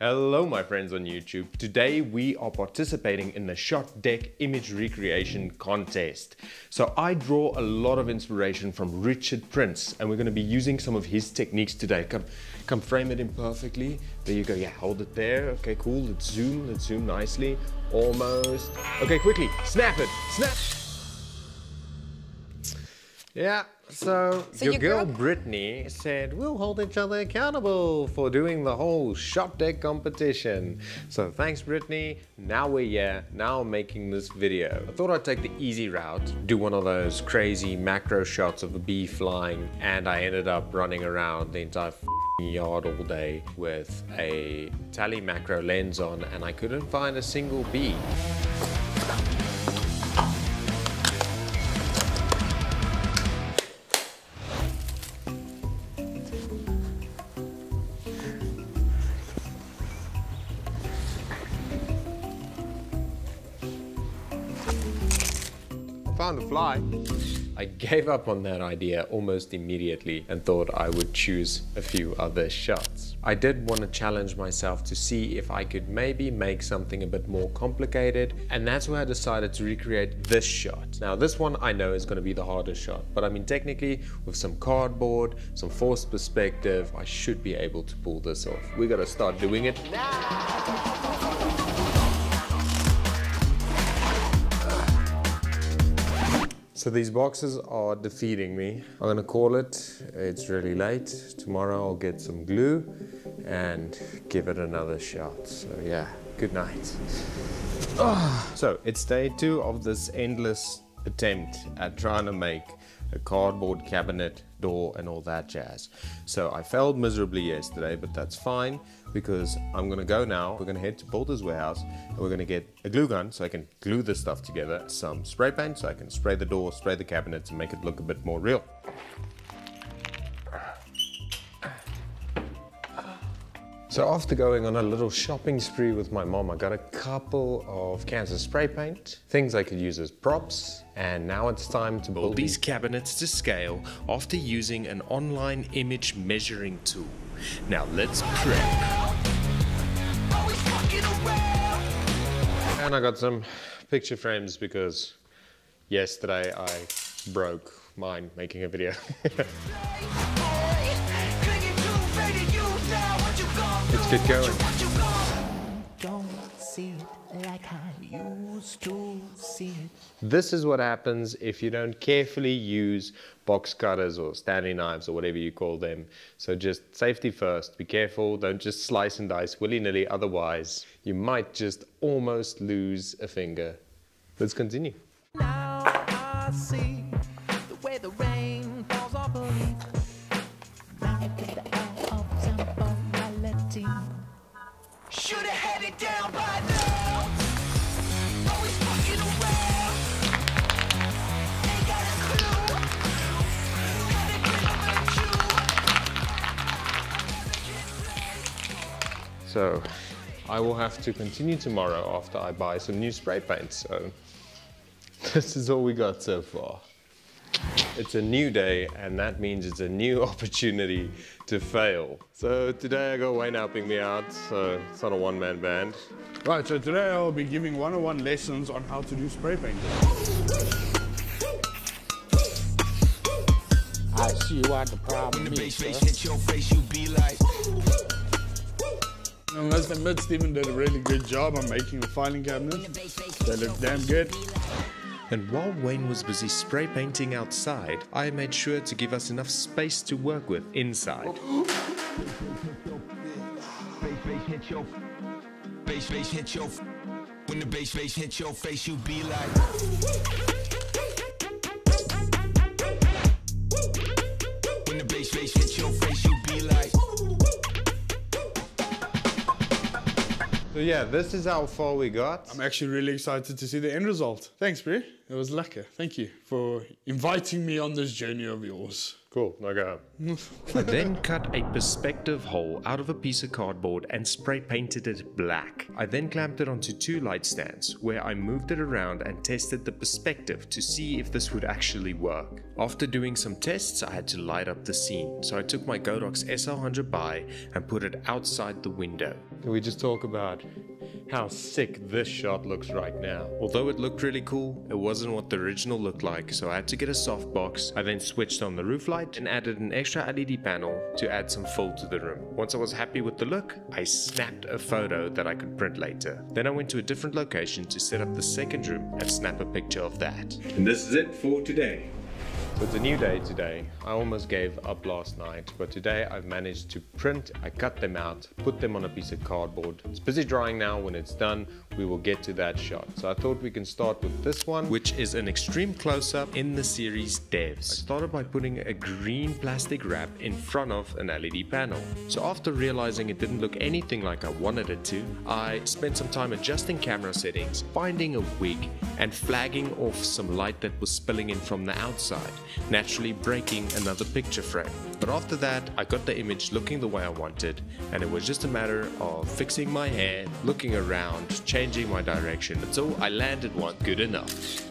Hello my friends on YouTube. Today we are participating in the Shotdeck image recreation contest. So I draw a lot of inspiration from Richard Prince and we're going to be using some of his techniques today. Come frame it in perfectly. There you go. Yeah, hold it there. Okay, cool. Let's zoom nicely. Almost. Okay, quickly. Snap it. Snap. Yeah, so your girl Brittany said we'll hold each other accountable for doing the whole Shotdeck competition. So thanks Brittany, now we're here, now I'm making this video. I thought I'd take the easy route, do one of those crazy macro shots of a bee flying, and I ended up running around the entire yard all day with a tele macro lens on and I couldn't find a single bee. Found a fly. I gave up on that idea almost immediately and thought I would choose a few other shots. I did want to challenge myself to see if I could maybe make something a bit more complicated, and that's why I decided to recreate this shot. Now this one I know is going to be the hardest shot, but I mean technically with some cardboard, some forced perspective, I should be able to pull this off. We gotta start doing it now. So these boxes are defeating me. I'm gonna call it. It's really late. Tomorrow I'll get some glue and give it another shot. So yeah, good night. So it's day 2 of this endless attempt at trying to make a cardboard cabinet, door and all that jazz. So I failed miserably yesterday, but that's fine because I'm gonna go now. We're gonna head to Bolter's warehouse and we're gonna get a glue gun so I can glue this stuff together, some spray paint so I can spray the door, spray the cabinets and make it look a bit more real. So after going on a little shopping spree with my mom, I got a couple of cans of spray paint, things I could use as props, and now it's time to build these cabinets to scale after using an online image measuring tool. Now let's prep. And I got some picture frames because yesterday I broke mine making a video. Let's get going. Don't see it like I used to see it. This is what happens if you don't carefully use box cutters or Stanley knives or whatever you call them. So just safety first, be careful, don't just slice and dice willy-nilly, otherwise you might just almost lose a finger. Let's continue. Now I see the way the rain falls off a leaf. Should've had it down by now. Always fucking around. Ain't got a clue. Had a so I will have to continue tomorrow after I buy some new spray paint. So this is all we got so far. It's a new day and that means it's a new opportunity to fail. So today I got Wayne helping me out, so it's not a one-man band. Right, so today I'll be giving 101 lessons on how to do spray painting. I see you are the problem. When the bass hits your face, you be like. I must admit, Stephen did a really good job on making the filing cabinet. They look damn good. And while Wayne was busy spray painting outside, I made sure to give us enough space to work with inside. When the bass hits your face, you be like. When the bass hits your face, you be like. So yeah, this is how far we got. I'm actually really excited to see the end result. Thanks, Brie. It was lekker. Thank you for inviting me on this journey of yours. Cool, now go home. I then cut a perspective hole out of a piece of cardboard and spray painted it black. I then clamped it onto 2 light stands where I moved it around and tested the perspective to see if this would actually work. After doing some tests, I had to light up the scene, so I took my Godox SL100 by and put it outside the window. Can we just talk about how sick this shot looks right now? Although it looked really cool, it wasn't what the original looked like, so I had to get a softbox. I then switched on the roof light and added an extra LED panel to add some fill to the room. Once I was happy with the look, I snapped a photo that I could print later. Then I went to a different location to set up the second room and snap a picture of that. And this is it for today. So it's a new day today. I almost gave up last night, but today I've managed to print. I cut them out, put them on a piece of cardboard. It's busy drying now. When it's done, we will get to that shot. So I thought we can start with this one, which is an extreme close-up in the series Devs. I started by putting a green plastic wrap in front of an LED panel. So after realizing it didn't look anything like I wanted it to, I spent some time adjusting camera settings, finding a wig, and flagging off some light that was spilling in from the outside, naturally breaking another picture frame. But after that, I got the image looking the way I wanted, and it was just a matter of fixing my hair, looking around, changing my direction until I landed one good enough.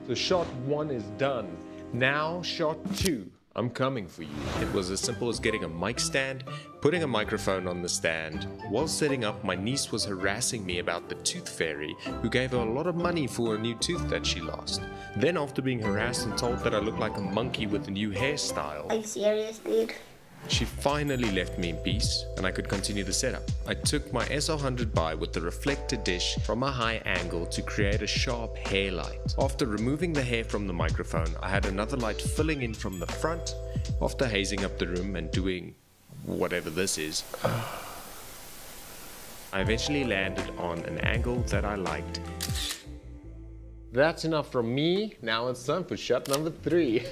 So shot 1 is done. Now shot 2. I'm coming for you. It was as simple as getting a mic stand, putting a microphone on the stand. While setting up, my niece was harassing me about the tooth fairy, who gave her a lot of money for a new tooth that she lost. Then after being harassed and told that I looked like a monkey with a new hairstyle, Are you serious, dude? she finally left me in peace and I could continue the setup. I took my SL100 by with the reflector dish from a high angle to create a sharp hair light. After removing the hair from the microphone, I had another light filling in from the front. After hazing up the room and doing whatever this is, I eventually landed on an angle that I liked. That's enough from me. Now it's time for shot number 3.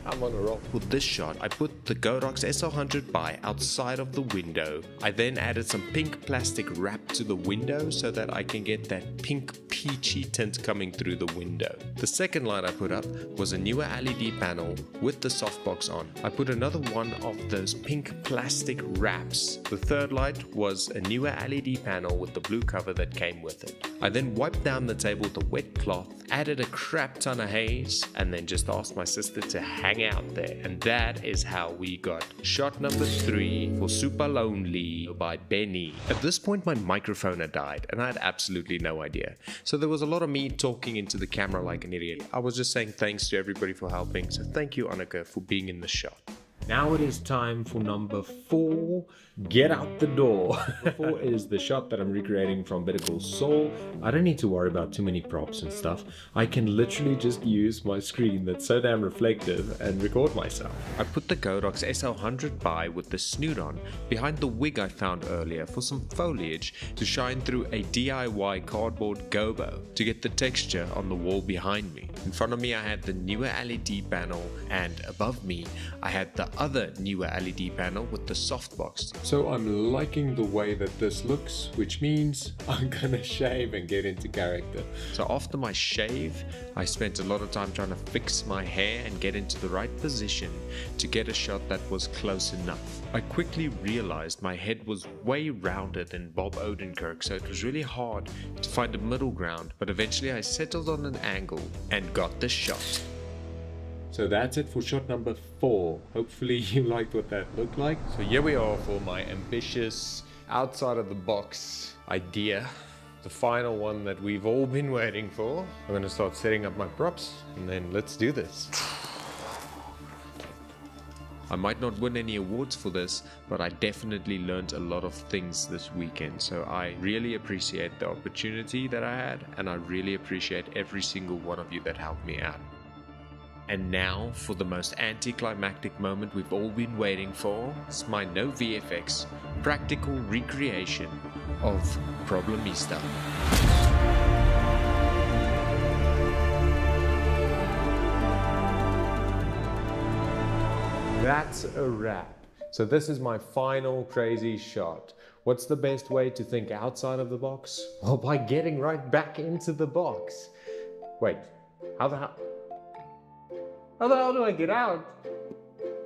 I'm on a roll. With this shot, I put the Godox SL100 by outside of the window. I then added some pink plastic wrap to the window so that I can get that pink peachy tint coming through the window. The second light I put up was a newer LED panel with the softbox on. I put another one of those pink plastic wraps. The third light was a newer LED panel with the blue cover that came with it. I then wiped down the table with a wet cloth, added a crap ton of haze, and then just asked my sister to hang out there. And that is how we got shot number 3 for Super Lonely by Benny. At this point my microphone had died and I had absolutely no idea. So there was a lot of me talking into the camera like an idiot. I was just saying thanks to everybody for helping. So thank you, Annika, for being in the shot. Now it is time for number 4. Get out the door. 4 is the shot that I'm recreating from Better Call Saul. I don't need to worry about too many props and stuff. I can literally just use my screen that's so damn reflective and record myself. I put the Godox SL100 by with the snoot on behind the wig I found earlier for some foliage to shine through a DIY cardboard gobo to get the texture on the wall behind me. In front of me I had the newer LED panel, and above me I had the other newer LED panel with the softbox. So I'm liking the way that this looks, which means I'm gonna shave and get into character. So after my shave, I spent a lot of time trying to fix my hair and get into the right position to get a shot that was close enough. I quickly realized my head was way rounder than Bob Odenkirk, so it was really hard to find a middle ground, but eventually I settled on an angle and got the shot. So that's it for shot number 4. Hopefully you liked what that looked like. So here we are for my ambitious outside of the box idea. The final one that we've all been waiting for. I'm going to start setting up my props and then let's do this. I might not win any awards for this, but I definitely learned a lot of things this weekend. So I really appreciate the opportunity that I had, and I really appreciate every single one of you that helped me out. And now for the most anticlimactic moment we've all been waiting for. It's my no VFX practical recreation of Problemista. That's a wrap. So this is my final crazy shot. What's the best way to think outside of the box? Well, by getting right back into the box. Wait, how the hell do I get out?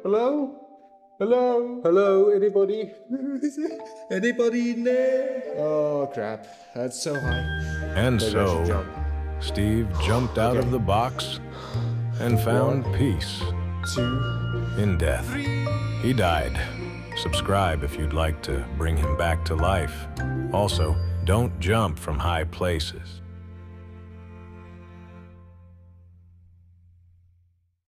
Hello? Hello? Hello, anybody? Anybody in there? Oh crap, that's so high. And Maybe I should so, jump. Steve jumped out of the box and found peace 2. in death. He died. Subscribe if you'd like to bring him back to life. Also, don't jump from high places.